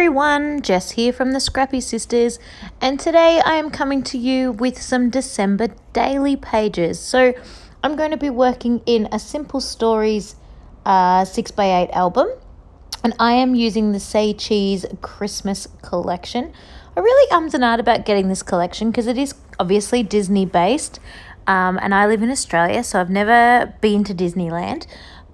everyone, Jess here from the Scrappy Sisters, and today I am coming to you with some December daily pages. So I'm going to be working in a Simple Stories 6x8 album, and I am using the Say Cheese Christmas collection. I really ummed and ahed about getting this collection because it is obviously Disney based, and I live in Australia, so I've never been to Disneyland.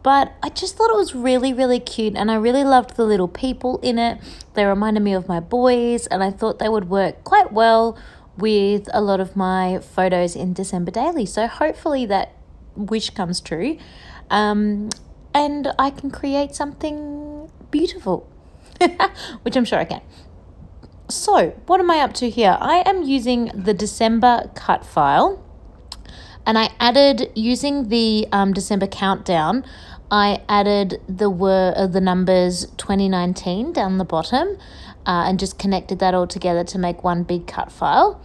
But I just thought it was really, really cute, and I really loved the little people in it. They reminded me of my boys, and I thought they would work quite well with a lot of my photos in December Daily. So hopefully that wish comes true, and I can create something beautiful, which I'm sure I can. So what am I up to here? I am using the December cut file, and I added, using the December countdown, I added the numbers 2019 down the bottom and just connected that all together to make one big cut file.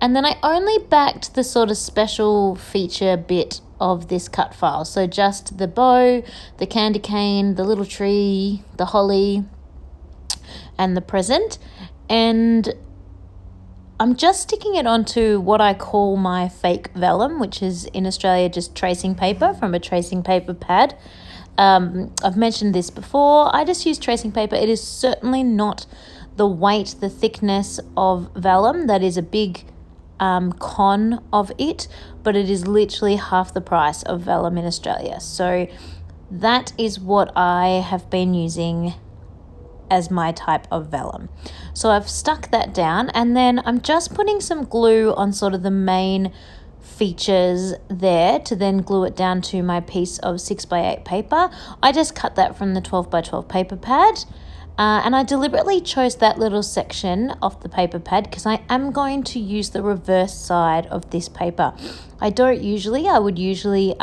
And then I only backed the sort of special feature bit of this cut file. So just the bow, the candy cane, the little tree, the holly, and the present. And I'm just sticking it onto what I call my fake vellum, which is in Australia just tracing paper from a tracing paper pad. I've mentioned this before. I just use tracing paper. It is certainly not the weight, the thickness of vellum. That is a big con of it, but it is literally half the price of vellum in Australia. So that is what I have been using as my type of vellum. So I've stuck that down, and then I'm just putting some glue on sort of the main features there to then glue it down to my piece of 6x8 paper. I just cut that from the 12x12 paper pad, and I deliberately chose that little section off the paper pad because I am going to use the reverse side of this paper. I would usually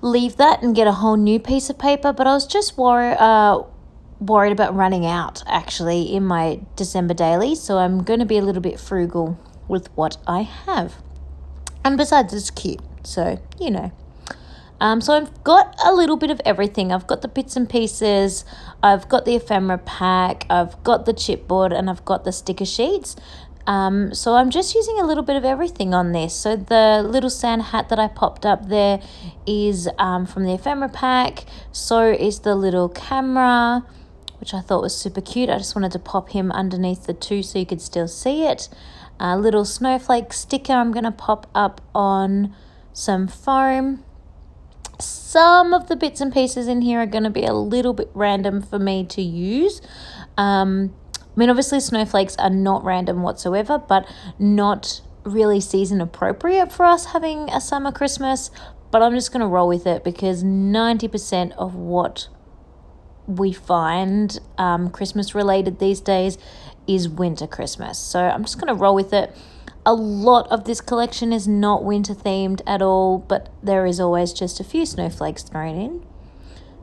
leave that and get a whole new piece of paper, but I was just worried about running out actually in my December daily, so I'm going to be a little bit frugal with what I have. And besides, it's cute, so you know. So I've got a little bit of everything. I've got the bits and pieces, I've got the ephemera pack, I've got the chipboard, and I've got the sticker sheets. So I'm just using a little bit of everything on this. So the little Santa hat that I popped up there is from the ephemera pack. So is the little camera, which I thought was super cute. I just wanted to pop him underneath the two so you could still see it. A little snowflake sticker I'm going to pop up on some foam. Some of the bits and pieces in here are going to be a little bit random for me to use. Obviously snowflakes are not random whatsoever, but not really season appropriate for us having a summer Christmas. But I'm just going to roll with it because 90% of what we find Christmas related these days is winter Christmas. So I'm just going to roll with it. A lot of this collection is not winter themed at all, but there is always just a few snowflakes thrown in.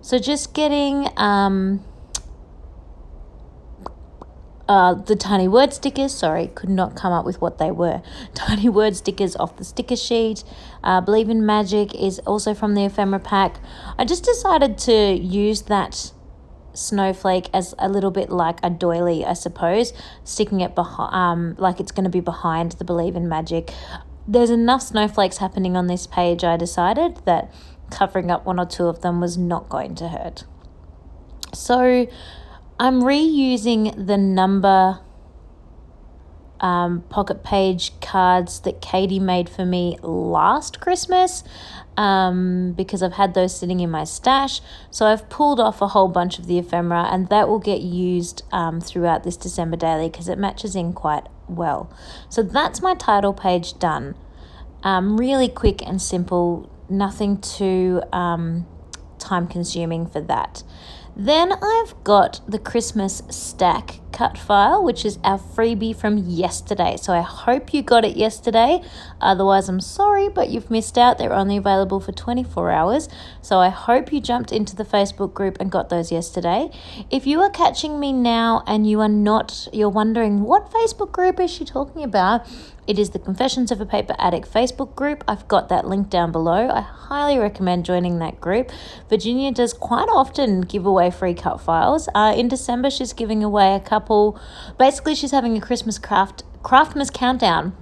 So just getting the tiny word stickers, could not come up with what they were. Tiny word stickers off the sticker sheet. Believe in Magic is also from the ephemera pack. I just decided to use that snowflake as a little bit like a doily, I suppose, sticking it behind, like it's going to be behind the Believe in Magic. There's enough snowflakes happening on this page, I decided that covering up one or two of them was not going to hurt. So I'm reusing the number pocket page cards that Katie made for me last Christmas, because I've had those sitting in my stash. So I've pulled off a whole bunch of the ephemera, and that will get used throughout this December daily because it matches in quite well. So that's my title page done. Really quick and simple, nothing too time consuming for that. Then I've got the Christmas stack cut file, which is our freebie from yesterday. So I hope you got it yesterday. Otherwise, I'm sorry, but you've missed out. They're only available for 24 hours. So I hope you jumped into the Facebook group and got those yesterday. If you are catching me now and you're wondering what Facebook group is she talking about, it is the Confessions of a Paper Addict Facebook group. I've got that link down below. I highly recommend joining that group. Virginia does quite often give away free cut files. In December, she's giving away a couple. Basically, she's having a Christmas Craftmas countdown.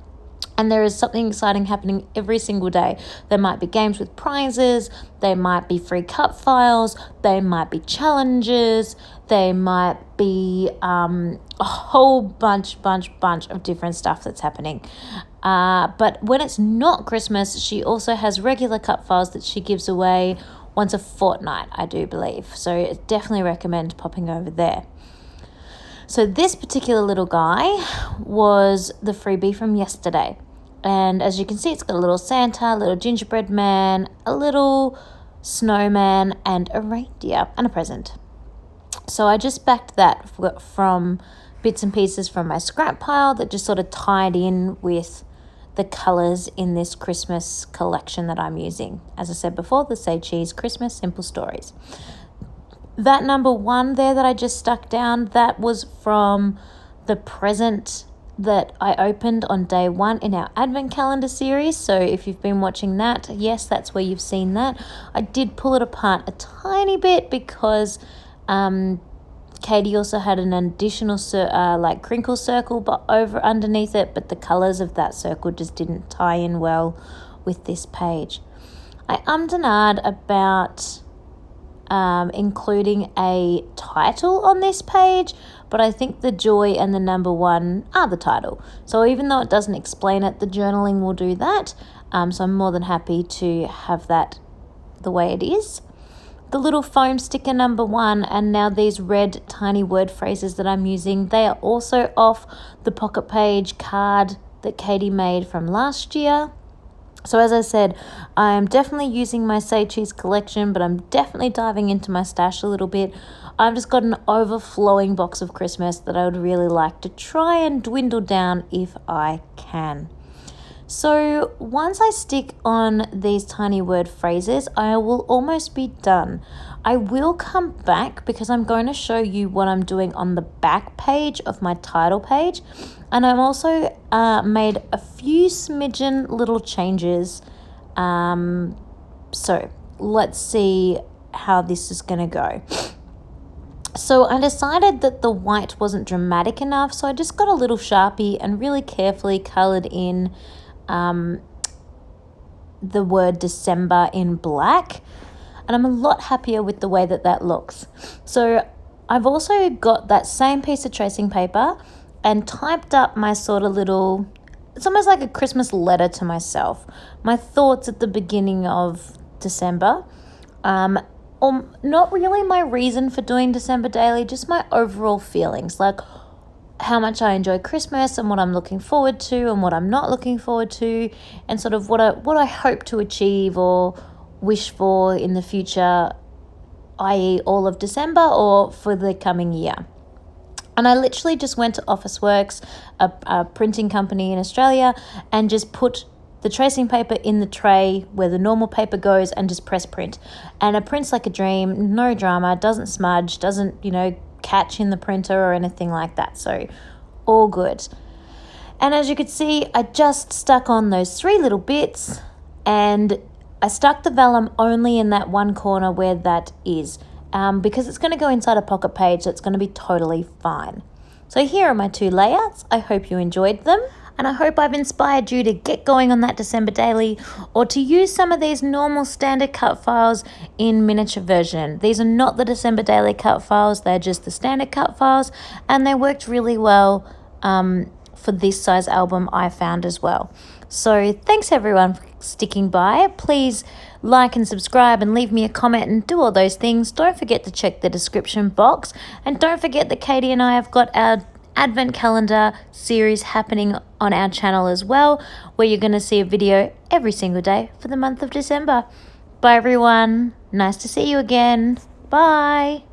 And there is something exciting happening every single day. There might be games with prizes. They might be free cut files. They might be challenges. They might be a whole bunch of different stuff that's happening. But when it's not Christmas, she also has regular cut files that she gives away once a fortnight, I do believe. So I definitely recommend popping over there. So this particular little guy was the freebie from yesterday. And as you can see, it's got a little Santa, a little gingerbread man, a little snowman, and a reindeer, and a present. So I just backed that from bits and pieces from my scrap pile that just sort of tied in with the colours in this Christmas collection that I'm using. As I said before, the Say Cheese Christmas Simple Stories. That number 1 there that I just stuck down, that was from the present that I opened on day 1 in our advent calendar series. So if you've been watching that, yes, that's where you've seen that. I did pull it apart a tiny bit because Katie also had an additional crinkle circle but over underneath it, but the colors of that circle just didn't tie in well with this page. I ummed and ahed about including a title on this page, but I think the joy and the number 1 are the title. So even though it doesn't explain it, the journaling will do that. So I'm more than happy to have that the way it is. The little foam sticker number 1 and now these red tiny word phrases that I'm using, they are also off the pocket page card that Katie made from last year. So as I said, I am definitely using my Say Cheese collection, but I'm definitely diving into my stash a little bit. I've just got an overflowing box of Christmas that I would really like to try and dwindle down if I can. So once I stick on these tiny word phrases, I will almost be done. I will come back because I'm going to show you what I'm doing on the back page of my title page. And I'm also made a few smidgen little changes. So let's see how this is going to go. So I decided that the white wasn't dramatic enough, so I just got a little Sharpie and really carefully coloured in the word December in black. And I'm a lot happier with the way that that looks. So I've also got that same piece of tracing paper and typed up my sort of little, it's almost like a Christmas letter to myself. My thoughts at the beginning of December. Or not really my reason for doing December Daily, just my overall feelings, like how much I enjoy Christmas and what I'm looking forward to and what I'm not looking forward to, and sort of what I hope to achieve or wish for in the future, i.e. all of December or for the coming year. And I literally just went to Officeworks, a printing company in Australia, and just put the tracing paper in the tray where the normal paper goes and just press print. And it prints like a dream, no drama, doesn't smudge, doesn't, catch in the printer or anything like that. So all good. And as you could see, I just stuck on those 3 little bits, and I stuck the vellum only in that one corner where that is, because it's going to go inside a pocket page, so it's going to be totally fine. So here are my 2 layouts. I hope you enjoyed them. And I hope I've inspired you to get going on that December Daily, or to use some of these normal standard cut files in miniature version. These are not the December Daily cut files, they're just the standard cut files, and they worked really well for this size album I found as well. So thanks everyone for sticking by. Please like and subscribe and leave me a comment and do all those things. Don't forget to check the description box, and don't forget that Katie and I have got our Advent calendar series happening on our channel as well, where you're going to see a video every single day for the month of December. Bye everyone. Nice to see you again. Bye.